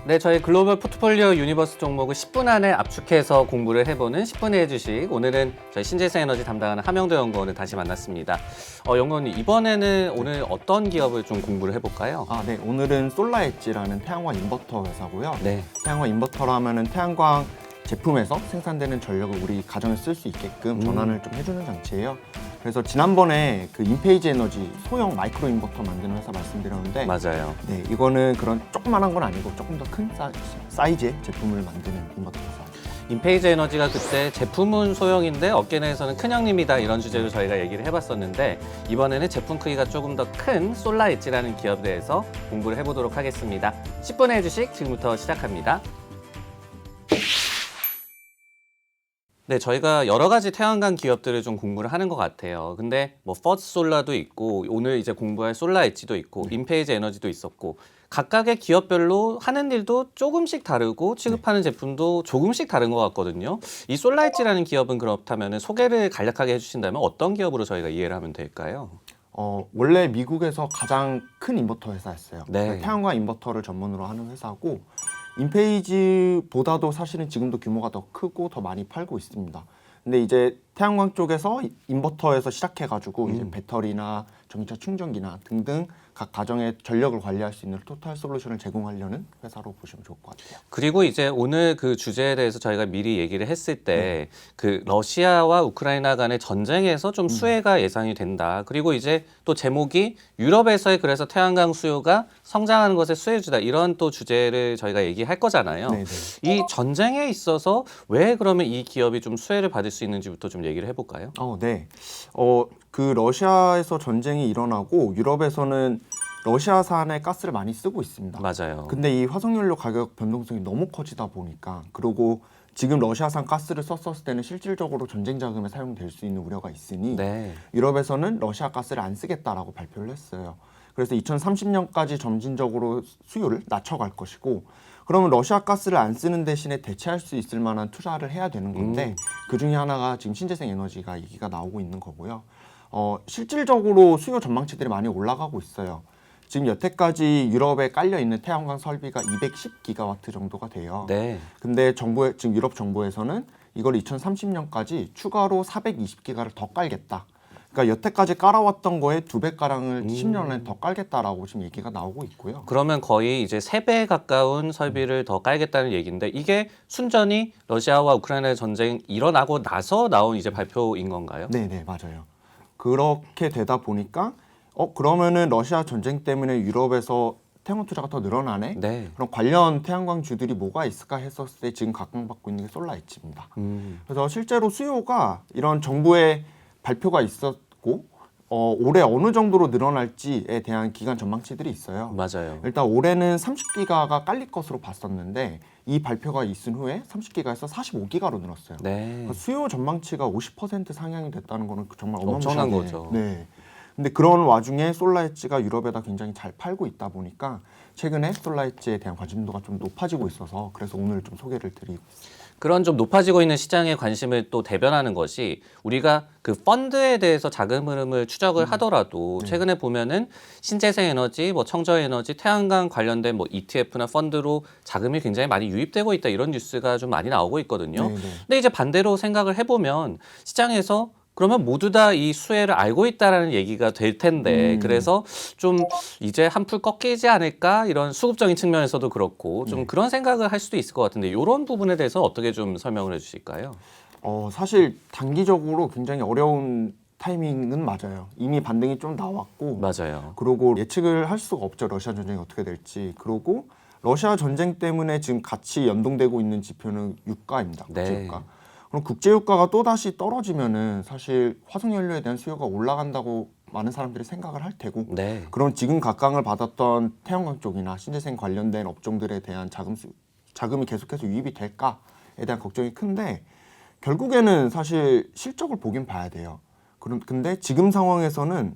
네, 저희 글로벌 포트폴리오 유니버스 종목을 10분 안에 압축해서 공부를 해보는 10분의 주식. 오늘은 저희 신재생 에너지 담당하는 하명도 연구원을 다시 만났습니다. 연구원님, 이번에는 오늘 어떤 기업을 좀 공부를 해볼까요? 네. 오늘은 솔라엣지라는 태양광 인버터 회사고요. 네. 태양광 인버터라 하면은 태양광 제품에서 생산되는 전력을 우리 가정에 쓸 수 있게끔 전환을 좀 해주는 장치예요. 그래서 지난번에 그 인페이지 에너지 소형 마이크로 인버터 만드는 회사 말씀드렸는데, 맞아요. 네, 이거는 그런 조그만한 건 아니고 조금 더 큰 사이즈의 제품을 만드는 인버터 회사. 인페이지 에너지가 그때 제품은 소형인데 업계 내에서는 큰형님이다 이런 주제로 저희가 얘기를 해봤었는데, 이번에는 제품 크기가 조금 더 큰 솔라엣지라는 기업에 대해서 공부를 해보도록 하겠습니다. 10분의 주식 지금부터 시작합니다. 네, 저희가 여러 가지 태양광 기업들을 좀 공부를 하는 것 같아요. 근데 뭐 퍼스트 솔라도 있고 오늘 이제 공부할 솔라 엣지도 있고 인페이지 에너지도 있었고, 각각의 기업별로 하는 일도 조금씩 다르고 취급하는 제품도 조금씩 다른 것 같거든요. 이 솔라 엣지라는 기업은 그렇다면 소개를 간략하게 해주신다면 어떤 기업으로 저희가 이해를 하면 될까요? 원래 미국에서 가장 큰 인버터 회사였어요. 네. 태양광 인버터를 전문으로 하는 회사고, 인페이지보다도 사실은 지금도 규모가 더 크고 더 많이 팔고 있습니다. 근데 이제 태양광 쪽에서 인버터에서 시작해가지고 이제 배터리나 전기차 충전기나 등등 각 가정의 전력을 관리할 수 있는 토탈 솔루션을 제공하려는 회사로 보시면 좋을 것 같아요. 그리고 이제 오늘 그 주제에 대해서 저희가 미리 얘기를 했을 때 그 러시아와 우크라이나 간의 전쟁에서 좀 수혜가 예상이 된다. 그리고 이제 또 제목이 유럽에서의 그래서 태양광 수요가 성장하는 것의 수혜주다. 이런 또 주제를 저희가 얘기할 거잖아요. 네네. 이 전쟁에 있어서 왜 그러면 이 기업이 좀 수혜를 받을 수 있는지부터 좀 얘기를 해볼까요? 네. 그 러시아에서 전쟁이 일어나고 유럽에서는 러시아산의 가스를 많이 쓰고 있습니다. 맞아요. 근데 이 화석연료 가격 변동성이 너무 커지다 보니까, 그리고 지금 러시아산 가스를 썼을 때는 실질적으로 전쟁 자금에 사용될 수 있는 우려가 있으니 네. 유럽에서는 러시아 가스를 안 쓰겠다라고 발표를 했어요. 그래서 2030년까지 점진적으로 수요를 낮춰갈 것이고, 그러면 러시아 가스를 안 쓰는 대신에 대체할 수 있을 만한 투자를 해야 되는 건데, 그 중에 하나가 지금 신재생 에너지가 얘기가 나오고 있는 거고요. 실질적으로 수요 전망치들이 많이 올라가고 있어요. 지금 여태까지 유럽에 깔려 있는 태양광 설비가 210기가와트 정도가 돼요. 네. 근데 지금 유럽 정부에서는 이걸 2030년까지 추가로 420기가를 더 깔겠다. 그러니까 여태까지 깔아왔던 거에 2배가량을 10년 안에 더 깔겠다라고 지금 얘기가 나오고 있고요. 그러면 거의 이제 3배 가까운 설비를 더 깔겠다는 얘기인데, 이게 순전히 러시아와 우크라이나의 전쟁 일어나고 나서 나온 이제 발표인 건가요? 네네, 맞아요. 그렇게 되다 보니까 그러면은 러시아 전쟁 때문에 유럽에서 태양광 투자가 더 늘어나네? 네. 그럼 관련 태양광주들이 뭐가 있을까 했었을 때 지금 각광받고 있는 게 솔라엣지입니다. 그래서 실제로 수요가 이런 정부의 발표가 있었고, 올해 어느 정도로 늘어날지에 대한 기간 전망치들이 있어요. 맞아요. 일단 올해는 30기가가 깔릴 것으로 봤었는데, 이 발표가 있은 후에 30기가에서 45기가로 늘었어요. 네. 그러니까 수요 전망치가 50% 상향이 됐다는 거는 정말 엄청난 어마무시하게. 거죠. 네. 근데 그런 와중에 솔라엣지가 유럽에다 굉장히 잘 팔고 있다 보니까 최근에 솔라엣지에 대한 관심도가 좀 높아지고 있어서, 그래서 오늘 좀 소개를 드리고 있습니다. 그런 좀 높아지고 있는 시장의 관심을 또 대변하는 것이, 우리가 그 펀드에 대해서 자금 흐름을 추적을 하더라도 최근에 보면은 신재생 에너지, 뭐 청저 에너지, 태양광 관련된 뭐 ETF나 펀드로 자금이 굉장히 많이 유입되고 있다, 이런 뉴스가 좀 많이 나오고 있거든요. 네네. 근데 이제 반대로 생각을 해보면 시장에서 그러면 모두 다 이 수혜를 알고 있다라는 얘기가 될 텐데, 그래서 좀 이제 한풀 꺾이지 않을까, 이런 수급적인 측면에서도 그렇고 좀 그런 생각을 할 수도 있을 것 같은데, 이런 부분에 대해서 어떻게 좀 설명을 해주실까요? 사실 단기적으로 굉장히 어려운 타이밍은 맞아요. 이미 반등이 좀 나왔고, 맞아요. 그리고 예측을 할 수가 없죠. 러시아 전쟁이 어떻게 될지. 그리고 러시아 전쟁 때문에 지금 같이 연동되고 있는 지표는 유가입니다. 국제유가. 네. 그럼 국제유가가 또다시 떨어지면은 사실 화석연료에 대한 수요가 올라간다고 많은 사람들이 생각을 할 테고, 네. 그럼 지금 각광을 받았던 태양광 쪽이나 신재생 관련된 업종들에 대한 자금이 계속해서 유입이 될까에 대한 걱정이 큰데, 결국에는 사실 실적을 보긴 봐야 돼요. 근데 지금 상황에서는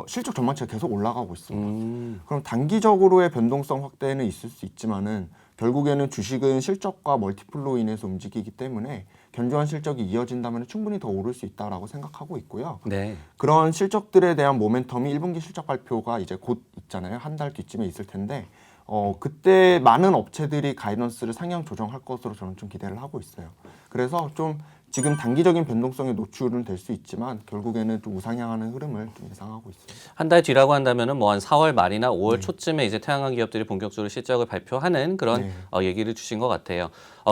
실적 전망치가 계속 올라가고 있습니다. 그럼 단기적으로의 변동성 확대는 있을 수 있지만은, 결국에는 주식은 실적과 멀티플로 인해서 움직이기 때문에 견조한 실적이 이어진다면 충분히 더 오를 수 있다라고 생각하고 있고요. 네. 그런 실적들에 대한 모멘텀이 1분기 실적 발표가 이제 곧 있잖아요. 한 달 뒤쯤에 있을 텐데, 그때 많은 업체들이 가이던스를 상향 조정할 것으로 저는 좀 기대를 하고 있어요. 그래서 좀 지금 단기적인 변동성에 노출은 될 수 있지만 결국에는 좀 우상향하는 흐름을 좀 예상하고 있습니다. 한 달 뒤라고 한다면은 뭐 한 4월 말이나 5월 네. 초쯤에 이제 태양광 기업들이 본격적으로 실적을 발표하는 그런 네. 얘기를 주신 것 같아요.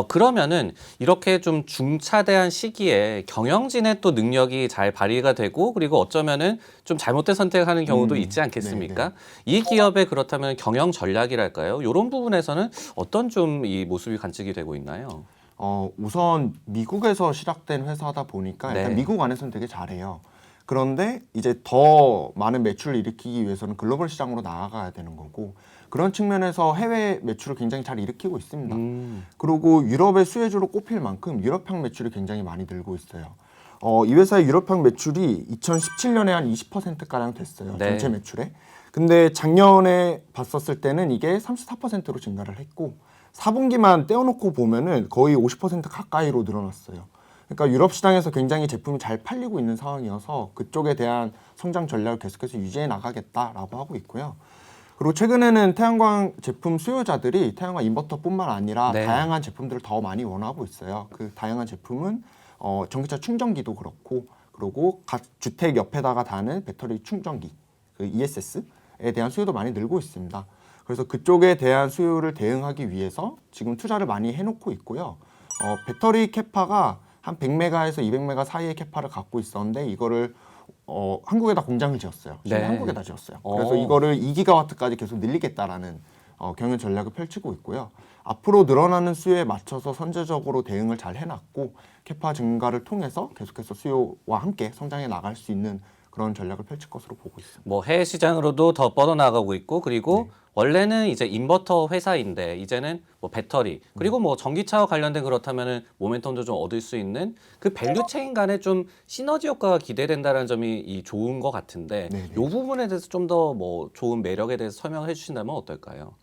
그러면은 이렇게 좀 중차대한 시기에 경영진의 또 능력이 잘 발휘가 되고 그리고 어쩌면은 좀 잘못된 선택하는 경우도 있지 않겠습니까? 네, 이 기업의 그렇다면 경영 전략이랄까요? 이런 부분에서는 어떤 좀 이 모습이 관측이 되고 있나요? 우선 미국에서 시작된 회사다 보니까 일단 네. 미국 안에서는 되게 잘해요. 그런데 이제 더 많은 매출을 일으키기 위해서는 글로벌 시장으로 나아가야 되는 거고 그런 측면에서 해외 매출을 굉장히 잘 일으키고 있습니다. 그리고 유럽의 수혜주로 꼽힐 만큼 유럽향 매출이 굉장히 많이 늘고 있어요. 이 회사의 유럽향 매출이 2017년에 한 20%가량 됐어요. 네. 전체 매출에. 근데 작년에 봤었을 때는 이게 34%로 증가를 했고 4분기만 떼어놓고 보면은 거의 50% 가까이로 늘어났어요. 그러니까 유럽 시장에서 굉장히 제품이 잘 팔리고 있는 상황이어서 그쪽에 대한 성장 전략을 계속해서 유지해 나가겠다라고 하고 있고요. 그리고 최근에는 태양광 제품 수요자들이 태양광 인버터뿐만 아니라 네. 다양한 제품들을 더 많이 원하고 있어요. 그 다양한 제품은 전기차 충전기도 그렇고 그리고 각 주택 옆에다가 다는 배터리 충전기 그 ESS에 대한 수요도 많이 늘고 있습니다. 그래서 그쪽에 대한 수요를 대응하기 위해서 지금 투자를 많이 해놓고 있고요. 배터리 캐파가 한 100메가에서 200메가 사이의 캐파를 갖고 있었는데 이거를 한국에다 공장을 지었어요. 네. 한국에다 지었어요. 그래서 이거를 2기가와트까지 계속 늘리겠다라는 경영 전략을 펼치고 있고요. 앞으로 늘어나는 수요에 맞춰서 선제적으로 대응을 잘 해놨고 캐파 증가를 통해서 계속해서 수요와 함께 성장해 나갈 수 있는 그런 전략을 펼칠 것으로 보고 있습니다. 뭐 해외 시장으로도 더 뻗어나가고 있고 그리고 원래는 이제 인버터 회사인데 이제는 뭐 배터리 그리고 뭐 전기차와 관련된 그렇다면은 모멘텀도 좀 얻을 수 있는 그 밸류 체인 간에 좀 시너지 효과가 기대된다는 점이 이 좋은 것 같은데 네네. 이 부분에 대해서 좀 더 뭐 좋은 매력에 대해서 설명을 해주신다면 어떨까요?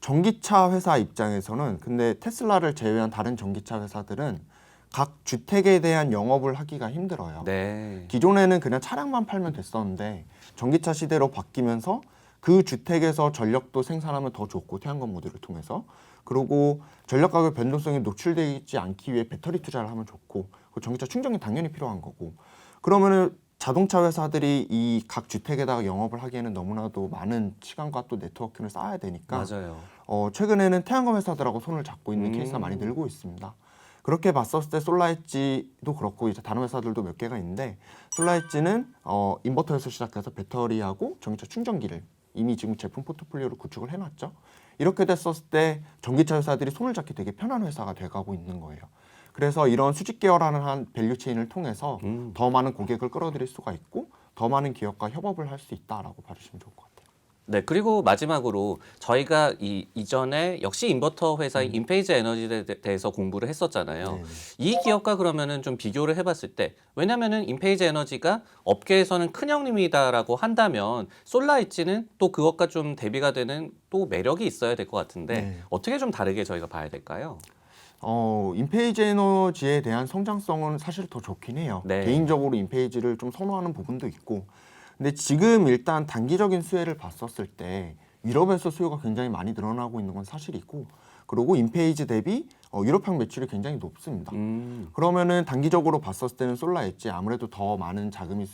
전기차 회사 입장에서는 근데 테슬라를 제외한 다른 전기차 회사들은 각 주택에 대한 영업을 하기가 힘들어요. 네. 기존에는 그냥 차량만 팔면 됐었는데 전기차 시대로 바뀌면서 그 주택에서 전력도 생산하면 더 좋고 태양광 모듈을 통해서 그리고 전력 가격 변동성이 노출되지 않기 위해 배터리 투자를 하면 좋고 전기차 충전기 당연히 필요한 거고 그러면은 자동차 회사들이 이 각 주택에다가 영업을 하기에는 너무나도 많은 시간과 또 네트워킹을 쌓아야 되니까 맞아요. 최근에는 태양광 회사들하고 손을 잡고 있는 케이스가 많이 늘고 있습니다. 그렇게 봤었을 때 솔라엣지도 그렇고 이제 다른 회사들도 몇 개가 있는데 솔라엣지는 인버터에서 시작해서 배터리하고 전기차 충전기를 이미 지금 제품 포트폴리오를 구축을 해놨죠. 이렇게 됐었을 때 전기차 회사들이 손을 잡기 되게 편한 회사가 돼가고 있는 거예요. 그래서 이런 수직 계열화는 한 밸류 체인을 통해서 더 많은 고객을 끌어들일 수가 있고 더 많은 기업과 협업을 할 수 있다라고 봐주시면 좋을 것 같아요. 네, 그리고 마지막으로 저희가 이전에 역시 인버터 회사인 인페이즈 에너지에 대해서 공부를 했었잖아요. 네네. 이 기업과 그러면은 좀 비교를 해봤을 때, 왜냐면은 인페이즈 에너지가 업계에서는 큰 형님이다라고 한다면 솔라엣지는 또 그것과 좀 대비가 되는 또 매력이 있어야 될 것 같은데 네. 어떻게 좀 다르게 저희가 봐야 될까요? 인페이즈 에너지에 대한 성장성은 사실 더 좋긴 해요. 네. 개인적으로 인페이즈를 좀 선호하는 부분도 있고 근데 지금 일단 단기적인 수혜를 봤었을 때 유럽에서 수요가 굉장히 많이 늘어나고 있는 건 사실이고 그리고 인페이즈 대비 유럽향 매출이 굉장히 높습니다. 그러면은 단기적으로 봤었을 때는 솔라엣지 아무래도 더 많은 자금이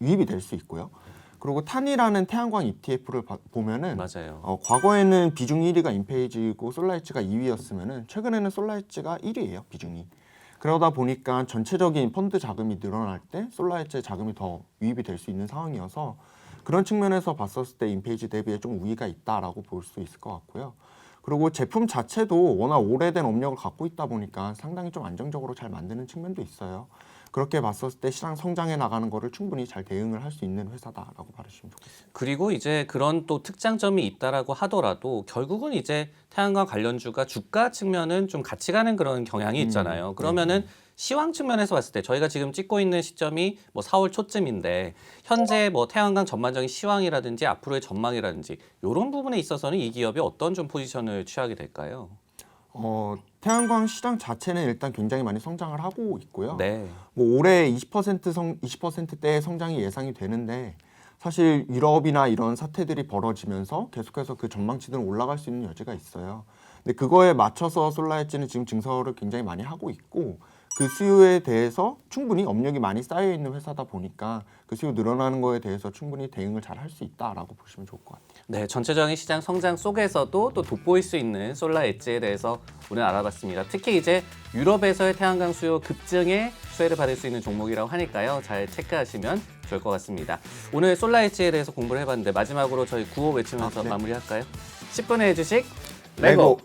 유입이 될 수 있고요. 그리고 탄이라는 태양광 ETF를 보면은 맞아요. 과거에는 비중 1위가 인페이즈고 솔라엣지가 2위였으면은 최근에는 솔라엣지가 1위예요, 비중이. 그러다 보니까 전체적인 펀드 자금이 늘어날 때 솔라엣지의 자금이 더 유입이 될 수 있는 상황이어서 그런 측면에서 봤었을 때 인페이즈 대비에 좀 우위가 있다라고 볼 수 있을 것 같고요. 그리고 제품 자체도 워낙 오래된 업력을 갖고 있다 보니까 상당히 좀 안정적으로 잘 만드는 측면도 있어요. 그렇게 봤었을 때 시장 성장해 나가는 거를 충분히 잘 대응을 할 수 있는 회사다라고 봐주시면 좋겠습니다. 그리고 이제 그런 또 특장점이 있다라고 하더라도 결국은 이제 태양광 관련주가 주가 측면은 좀 같이 가는 그런 경향이 있잖아요. 그러면은 시황 측면에서 봤을 때 저희가 지금 찍고 있는 시점이 뭐 4월 초쯤인데 현재 뭐 태양광 전반적인 시황이라든지 앞으로의 전망이라든지 이런 부분에 있어서는 이 기업이 어떤 좀 포지션을 취하게 될까요? 태양광 시장 자체는 일단 굉장히 많이 성장을 하고 있고요. 네. 뭐 올해 20%대의 성장이 예상이 되는데 사실 유럽이나 이런 사태들이 벌어지면서 계속해서 그 전망치들은 올라갈 수 있는 여지가 있어요. 근데 그거에 맞춰서 솔라엣지는 지금 증설을 굉장히 많이 하고 있고 그 수요에 대해서 충분히 업력이 많이 쌓여 있는 회사다 보니까 그 수요 늘어나는 거에 대해서 충분히 대응을 잘 할 수 있다라고 보시면 좋을 것 같아요. 네, 전체적인 시장 성장 속에서도 또 돋보일 수 있는 솔라 엣지에 대해서 오늘 알아봤습니다. 특히 이제 유럽에서의 태양광 수요 급증에 수혜를 받을 수 있는 종목이라고 하니까요. 잘 체크하시면 좋을 것 같습니다. 오늘 솔라 엣지에 대해서 공부를 해봤는데 마지막으로 저희 구호 외치면서 네. 마무리할까요? 10분의 주식 레고.